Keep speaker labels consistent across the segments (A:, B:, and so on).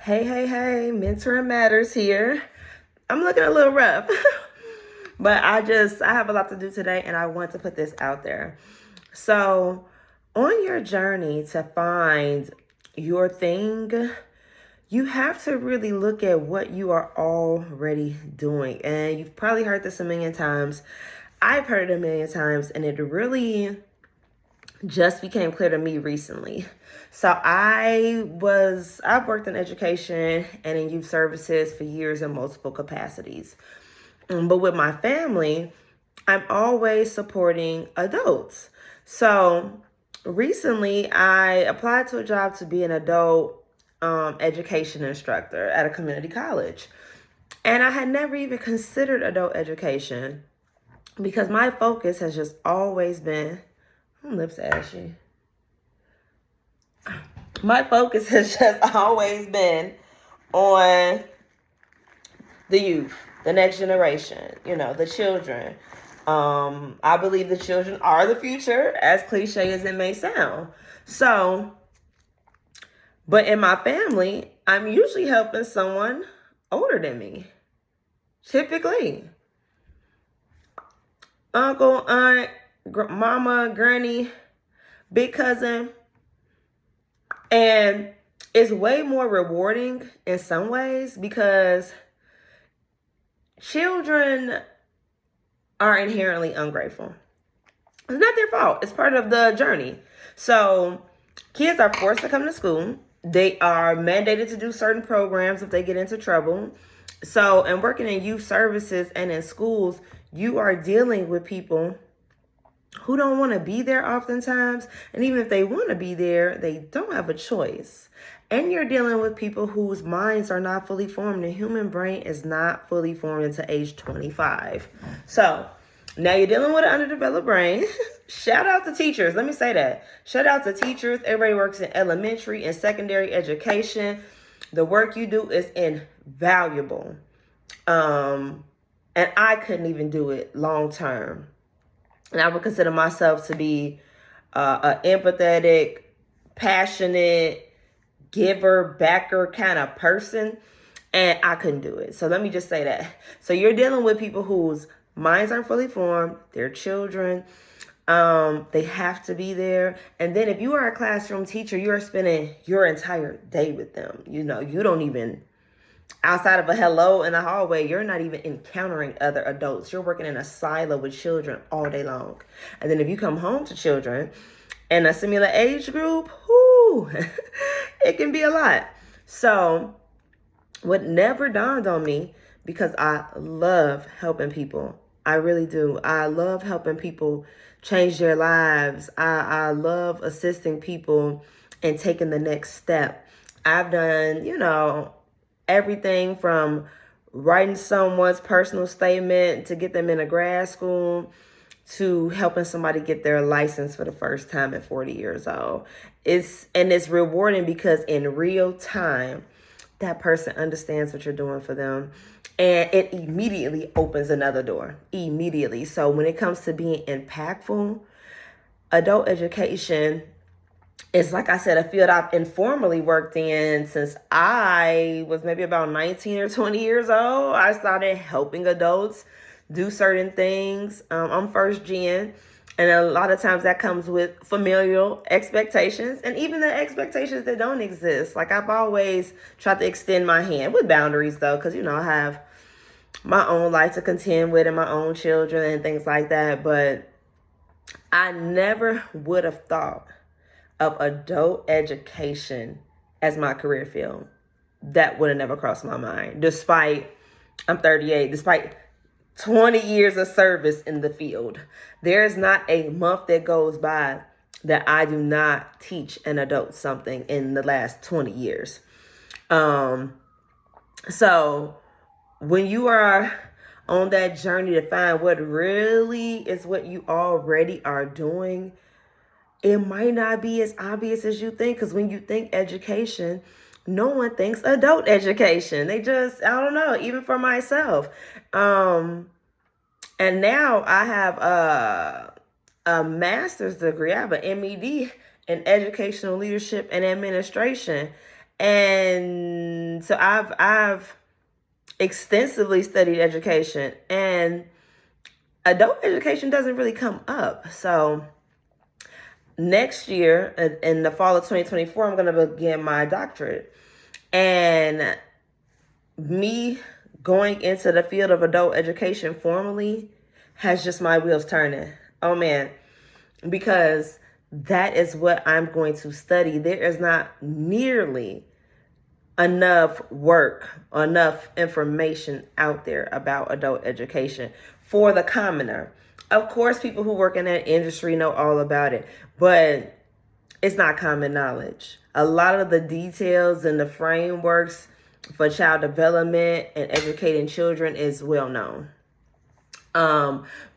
A: Hey, Mentoring Matters here. I'm looking a little rough, but I have a lot to do today and I want to put this out there. So, on your journey to find your thing, you have to really look at what you are already doing. And you've probably heard this a million times. I've heard it a million times, and it really just became clear to me recently. So I've worked in education and in youth services for years in multiple capacities. But with my family, I'm always supporting adults. So recently I applied to a job to be an adult education instructor at a community college. And I had never even considered adult education because my focus has just always been, my lips ashy. My focus has just always been on the youth, the next generation, the children. I believe the children are the future, as cliche as it may sound. So, but in my family, I'm usually helping someone older than me. Typically. Uncle, aunt, mama, granny, big cousin. And it's way more rewarding in some ways because children are inherently ungrateful. It's not their fault. It's part of the journey. So kids are forced to come to school. They are mandated to do certain programs if they get into trouble. So, and working in youth services and in schools, you are dealing with people who don't want to be there oftentimes. And even if they want to be there, they don't have a choice. And you're dealing with people whose minds are not fully formed. The human brain is not fully formed until age 25. So now you're dealing with an underdeveloped brain. Shout out to teachers. Let me say that. Shout out to teachers. Everybody works in elementary and secondary education. The work you do is invaluable. And I couldn't even do it long term. And I would consider myself to be an empathetic, passionate, giver, backer kind of person. And I couldn't do it. So let me just say that. So you're dealing with people whose minds aren't fully formed. They're children. They have to be there. And then if you are a classroom teacher, you are spending your entire day with them. You don't even, outside of a hello in the hallway, you're not even encountering other adults. You're working in a silo with children all day long. And then if you come home to children in a similar age group, it can be a lot. So what never dawned on me, because I love helping people. I really do. I love helping people change their lives. I love assisting people and taking the next step. I've done, everything from writing someone's personal statement to get them into grad school to helping somebody get their license for the first time at 40 years old. It's rewarding because in real time, that person understands what you're doing for them. And it immediately opens another door. Immediately. So when it comes to being impactful, adult education is, like I said, a field I've informally worked in since I was maybe about 19 or 20 years old. I started helping adults do certain things. I'm first gen, and a lot of times that comes with familial expectations and even the expectations that don't exist. Like I've always tried to extend my hand with boundaries though, because, I have my own life to contend with and my own children and things like that. But I never would have thought of adult education as my career field. That would have never crossed my mind. Despite, I'm 38, despite 20 years of service in the field, there is not a month that goes by that I do not teach an adult something in the last 20 years. So when you are on that journey to find what really is what you already are doing, it might not be as obvious as you think, because when you think education, no one thinks adult education. They just, I don't know, even for myself. And now I have a master's degree. I have an MED in educational leadership and administration. And so I've extensively studied education, and adult education doesn't really come up. So next year, in the fall of 2024, I'm going to begin my doctorate. And me going into the field of adult education formally has just my wheels turning. Oh man, because that is what I'm going to study. There is not nearly enough work, enough information out there about adult education for the commoner. Of course, people who work in that industry know all about it, but it's not common knowledge. A lot of the details and the frameworks for child development and educating children is well known.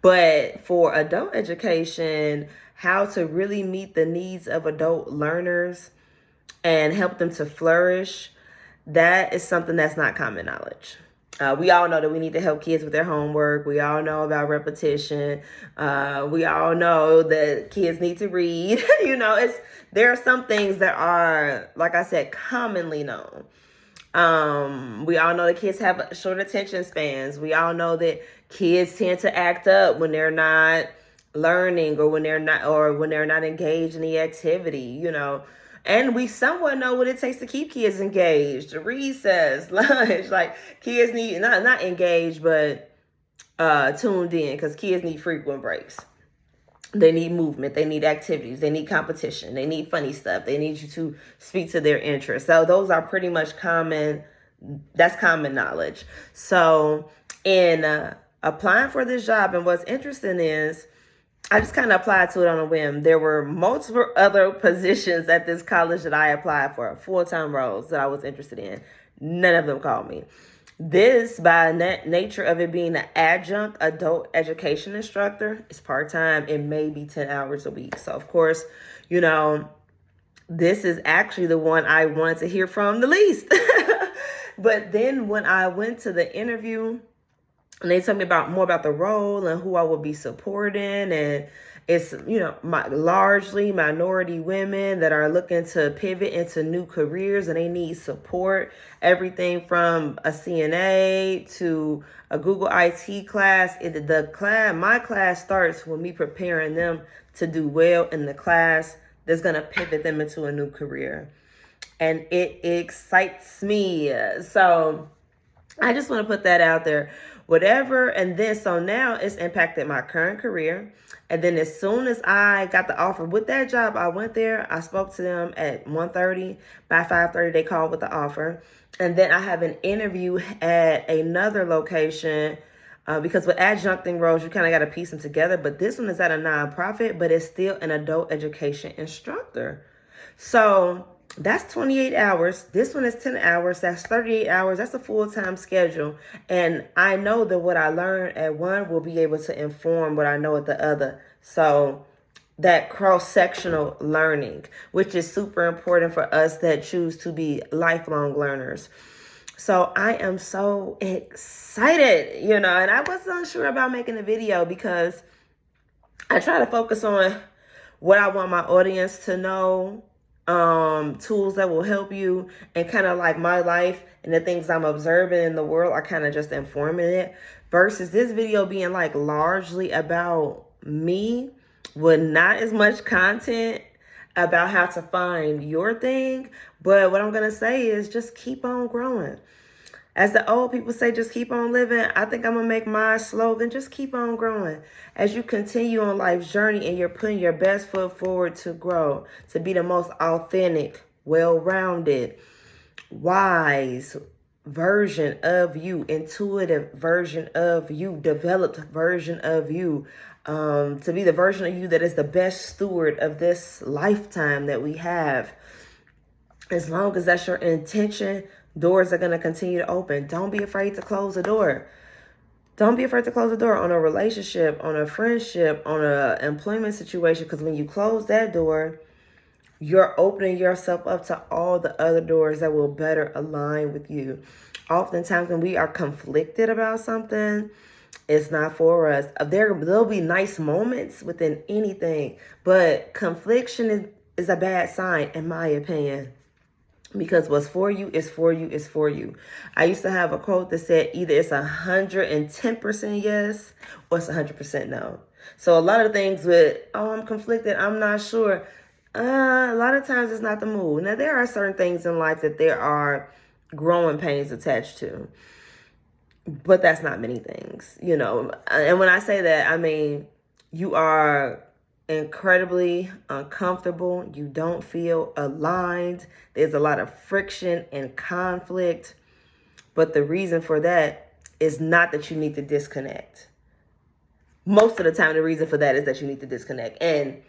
A: But for adult education, how to really meet the needs of adult learners and help them to flourish, that is something that's not common knowledge. We all know that we need to help kids with their homework. We all know about repetition. We all know that kids need to read. There are some things that are, like I said, commonly known. We all know that kids have short attention spans. We all know that kids tend to act up when they're not learning or when they're not engaged in the activity, And we somewhat know what it takes to keep kids engaged. Recess, lunch, like kids need not engaged, but tuned in, because kids need frequent breaks. They need movement. They need activities. They need competition. They need funny stuff. They need you to speak to their interests. So those are pretty much common. That's common knowledge. So in applying for this job, and what's interesting is I just kind of applied to it on a whim. There were multiple other positions at this college that I applied for, full-time roles that I was interested in. None of them called me. This, by nature of it being an adjunct adult education instructor, is part-time. It may be 10 hours a week. So, of course, this is actually the one I wanted to hear from the least. But then when I went to the interview, and they told me more about the role and who I would be supporting, and it's, largely minority women that are looking to pivot into new careers, and they need support. Everything from a CNA to a Google IT class. My class starts with me preparing them to do well in the class that's going to pivot them into a new career. And it excites me. So I just want to put that out there. So now it's impacted my current career. And then as soon as I got the offer with that job, I went there. I spoke to them at 1:30. By 5:30, they called with the offer. And then I have an interview at another location because with adjuncting roles, you kind of got to piece them together. But this one is at a nonprofit, but it's still an adult education instructor. So that's 28 hours. This one is 10 hours. That's 38 hours. That's a full-time schedule. And I know that what I learned at one will be able to inform what I know at the other. So that cross-sectional learning, which is super important for us that choose to be lifelong learners. So I am so excited, and I was unsure about making a video because I try to focus on what I want my audience to know, tools that will help you, and kind of like my life and the things I'm observing in the world. I kind of just informing it, versus this video being like largely about me with not as much content about how to find your thing. But what I'm going to say is just keep on growing. As the old people say, just keep on living. I think I'm going to make my slogan, just keep on growing. As you continue on life's journey and you're putting your best foot forward to grow, to be the most authentic, well-rounded, wise version of you, intuitive version of you, developed version of you, to be the version of you that is the best steward of this lifetime that we have. As long as that's your intention, doors are going to continue to open. Don't be afraid to close the door. Don't be afraid to close the door on a relationship, on a friendship, on an employment situation, because when you close that door, you're opening yourself up to all the other doors that will better align with you. Oftentimes when we are conflicted about something, it's not for us. There'll be nice moments within anything, but confliction is a bad sign, in my opinion. Because what's for you is for you is for you. I used to have a quote that said either it's 110% yes or it's 100% no. So a lot of things with, oh, I'm conflicted, I'm not sure. A lot of times it's not the move. Now, there are certain things in life that there are growing pains attached to, but that's not many things, you know. And when I say that, I mean, you are incredibly uncomfortable. You don't feel aligned. There's a lot of friction and conflict. But the reason for that is not that you need to disconnect. Most of the time, the reason for that is that you need to disconnect. And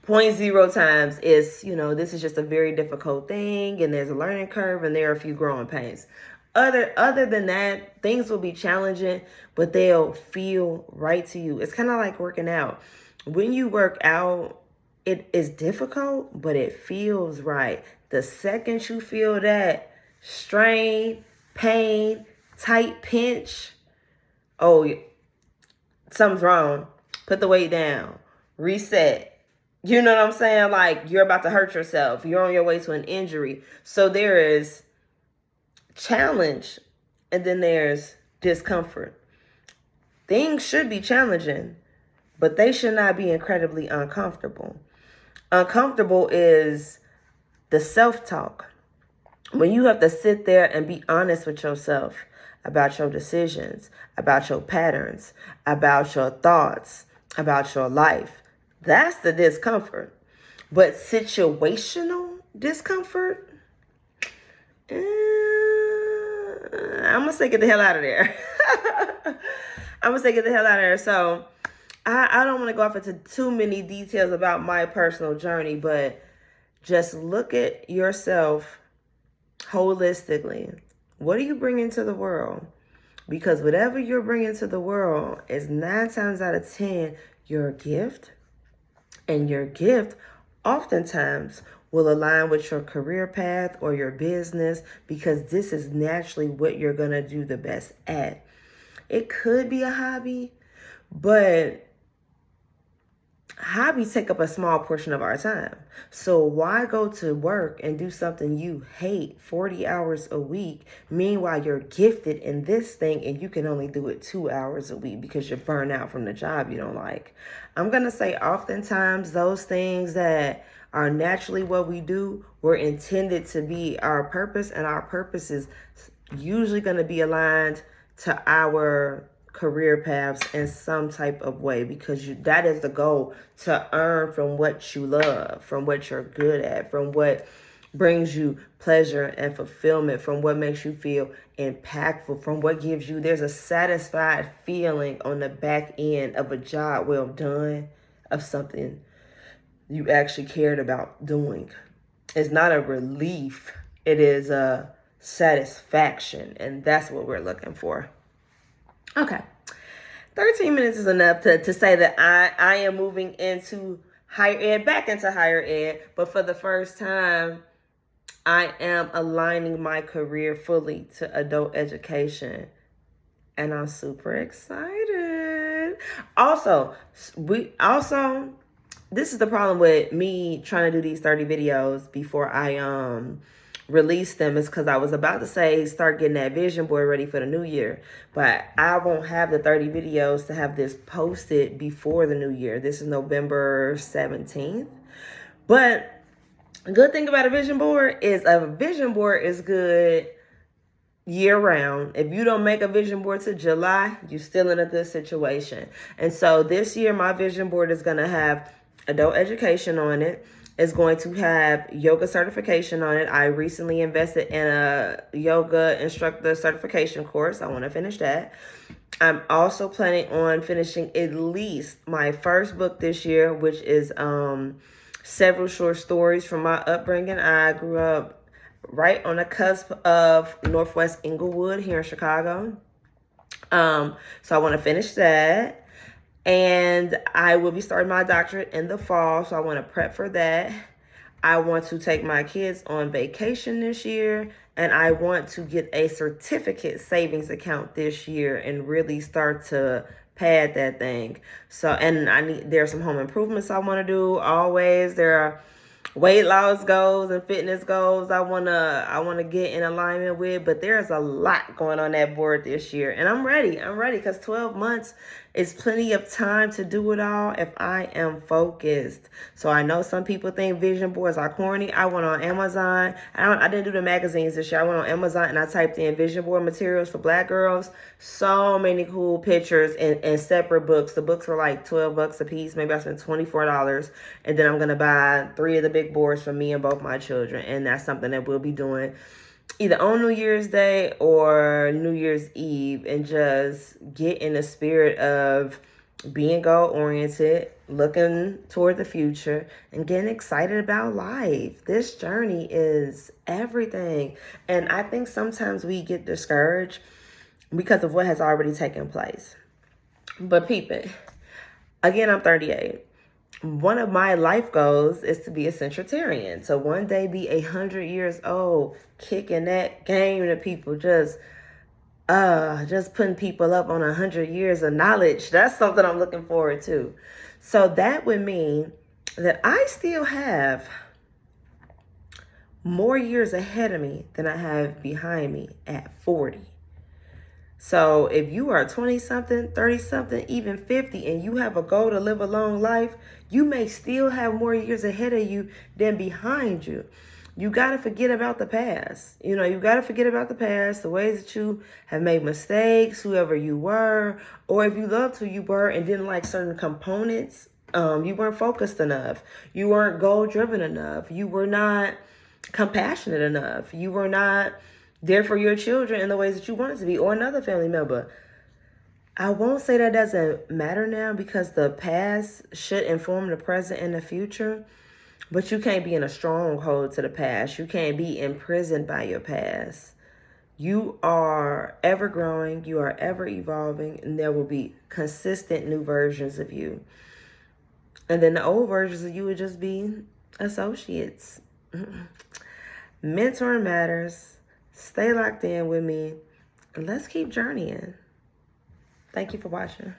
A: 0.0 times is, you know, this is just a very difficult thing, and there's a learning curve, and there are a few growing pains. Other than that, things will be challenging, but they'll feel right to you. It's kind of like working out. When you work out, it is difficult, but it feels right. The second you feel that strain, pain, tight pinch, oh, something's wrong. Put the weight down. Reset. You know what I'm saying? Like, you're about to hurt yourself. You're on your way to an injury. So there is challenge, and then there's discomfort. Things should be challenging, but they should not be incredibly uncomfortable. Uncomfortable is the self-talk. When you have to sit there and be honest with yourself about your decisions, about your patterns, about your thoughts, about your life. That's the discomfort. But situational discomfort, I'm going to say get the hell out of there. I'm going to say get the hell out of there. So I don't want to go off into too many details about my personal journey, but just look at yourself holistically. What are you bringing to the world? Because whatever you're bringing to the world is 9 times out of 10 your gift. And your gift oftentimes will align with your career path or your business, because this is naturally what you're going to do the best at. It could be a hobby, but hobbies take up a small portion of our time. So why go to work and do something you hate 40 hours a week? Meanwhile, you're gifted in this thing and you can only do it 2 hours a week because you're burned out from the job you don't like. I'm going to say oftentimes those things that are naturally what we do were intended to be our purpose, and our purpose is usually going to be aligned to our career paths in some type of way, because that is the goal, to earn from what you love, from what you're good at, from what brings you pleasure and fulfillment, from what makes you feel impactful, from what gives you, there's a satisfied feeling on the back end of a job well done, of something you actually cared about doing. It's not a relief, it is a satisfaction, and that's what we're looking for. Okay, 13 minutes is enough to say that I am moving into higher ed, back into higher ed, but for the first time, I am aligning my career fully to adult education, and I'm super excited. Also, this is the problem with me trying to do these 30 videos before I release them, is because I was about to say start getting that vision board ready for the new year, but I won't have the 30 videos to have this posted before the new year. This is November 17th. But a good thing about a vision board is good year round. If you don't make a vision board to July, you're still in a good situation. And so this year, my vision board is going to have adult education on it. It's going to have yoga certification on it. I recently invested in a yoga instructor certification course. I want to finish that. I'm also planning on finishing at least my first book this year, which is several short stories from my upbringing. I grew up right on the cusp of Northwest Inglewood here in Chicago. So I want to finish that. And I will be starting my doctorate in the fall, so I want to prep for that. I want to take my kids on vacation this year, and I want to get a certificate savings account this year and really start to pad that thing. So, and there are some home improvements I want to do. Always, there are weight loss goals and fitness goals I wanna get in alignment with, but there's a lot going on that board this year, and I'm ready. I'm ready because 12 months is plenty of time to do it all if I am focused. So I know some people think vision boards are corny. I went on Amazon. I didn't do the magazines this year. I went on Amazon and I typed in vision board materials for Black girls. So many cool pictures and separate books. The books were like $12 a piece. Maybe I spent $24, and then I'm gonna buy 3 of the big boards for me and both my children, and that's something that we'll be doing either on New Year's Day or New Year's Eve, and just get in the spirit of being goal oriented, looking toward the future, and getting excited about life. This journey is everything. And I think sometimes we get discouraged because of what has already taken place. But peep it. Again, I'm 38. One of my life goals is to be a centritarian. So one day be 100 years old, kicking that game to people, just putting people up on 100 years of knowledge. That's something I'm looking forward to. So that would mean that I still have more years ahead of me than I have behind me at 40. So if you are 20 something, 30 something, even 50, and you have a goal to live a long life, you may still have more years ahead of you than behind you. You got to forget about the past. You got to forget about the past, the ways that you have made mistakes, whoever you were, or if you loved who you were and didn't like certain components, you weren't focused enough. You weren't goal-driven enough. You were not compassionate enough. You were not there for your children in the ways that you wanted to be, or another family member. I won't say that doesn't matter now, because the past should inform the present and the future, but you can't be in a stronghold to the past. You can't be imprisoned by your past. You are ever growing, you are ever evolving, and there will be consistent new versions of you. And then the old versions of you would just be associates. Mentoring matters. Stay locked in with me, and let's keep journeying. Thank you for watching.